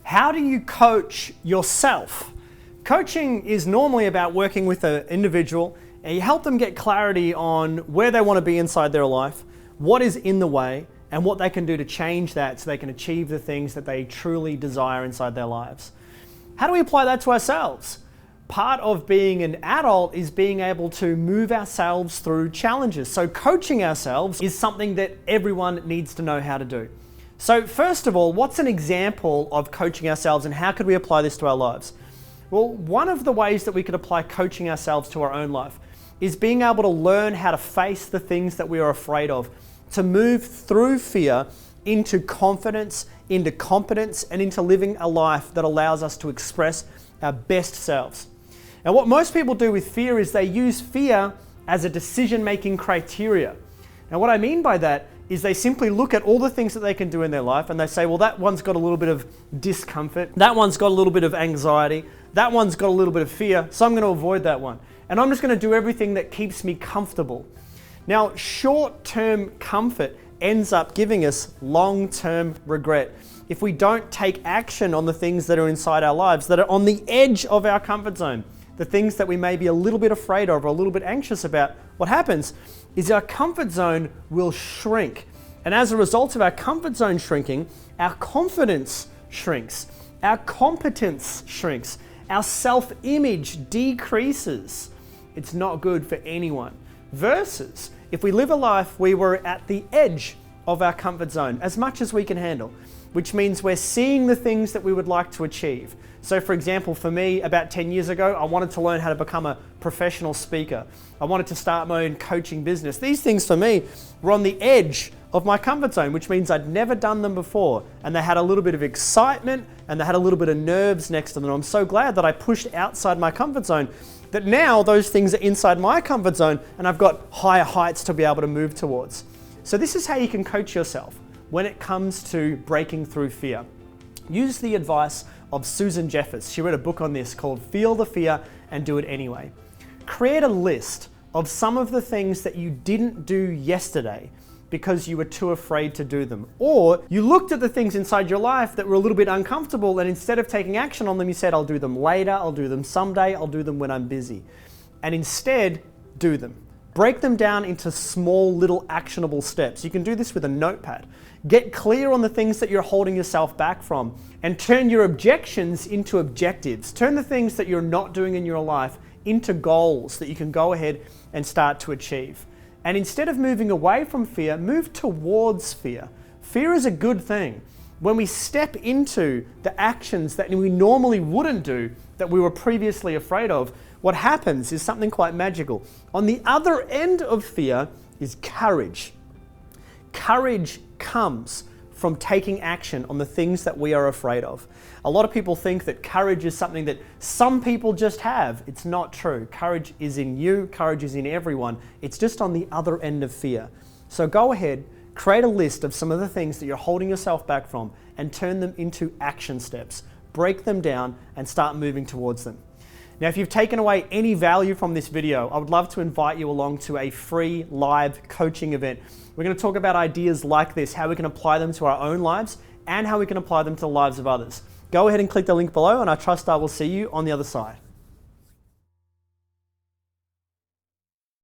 How do you coach yourself? Coaching is normally about working with an individual and you help them get clarity on where they want to be inside their life, what is in the way, and what they can do to change that so they can achieve the things that they truly desire inside their lives. How do we apply that to ourselves? Part of being an adult is being able to move ourselves through challenges. So coaching ourselves is something that everyone needs to know how to do. So first of all, what's an example of coaching ourselves and how could we apply this to our lives? Well, one of the ways that we could apply coaching ourselves to our own life is being able to learn how to face the things that we are afraid of, to move through fear into confidence, into competence, and into living a life that allows us to express our best selves. Now, what most people do with fear is they use fear as a decision-making criteria. Now, what I mean by that is they simply look at all the things that they can do in their life and they say, well, that one's got a little bit of discomfort, that one's got a little bit of anxiety, that one's got a little bit of fear, so I'm going to avoid that one. And I'm just going to do everything that keeps me comfortable. Now, short-term comfort ends up giving us long-term regret if we don't take action on the things that are inside our lives, that are on the edge of our comfort zone, the things that we may be a little bit afraid of or a little bit anxious about. What happens is our comfort zone will shrink. And as a result of our comfort zone shrinking, our confidence shrinks, our competence shrinks, our self-image decreases. It's not good for anyone. Versus if we live a life where we're at the edge of our comfort zone as much as we can handle, which means we're seeing the things that we would like to achieve. So for example, for me, about 10 years ago, I wanted to learn how to become a professional speaker. I wanted to start my own coaching business. These things for me were on the edge of my comfort zone, which means I'd never done them before. And they had a little bit of excitement and they had a little bit of nerves next to them. And I'm so glad that I pushed outside my comfort zone, that now those things are inside my comfort zone and I've got higher heights to be able to move towards. So this is how you can coach yourself when it comes to breaking through fear. Use the advice of Susan Jeffers. She wrote a book on this called Feel the Fear and Do It Anyway. Create a list of some of the things that you didn't do yesterday because you were too afraid to do them. Or you looked at the things inside your life that were a little bit uncomfortable and instead of taking action on them, you said, I'll do them later, I'll do them someday, I'll do them when I'm busy. And instead, do them. Break them down into small little actionable steps. You can do this with a notepad. Get clear on the things that you're holding yourself back from and turn your objections into objectives. Turn the things that you're not doing in your life into goals that you can go ahead and start to achieve. And instead of moving away from fear, move towards fear. Fear is a good thing. When we step into the actions that we normally wouldn't do, that we were previously afraid of, what happens is something quite magical. On the other end of fear is courage. Courage comes from taking action on the things that we are afraid of. A lot of people think that courage is something that some people just have. It's not true. Courage is in you, courage is in everyone. It's just on the other end of fear. So go ahead, create a list of some of the things that you're holding yourself back from and turn them into action steps. Break them down and start moving towards them. Now, if you've taken away any value from this video, I would love to invite you along to a free live coaching event. We're going to talk about ideas like this, how we can apply them to our own lives and how we can apply them to the lives of others. Go ahead and click the link below and I trust I will see you on the other side.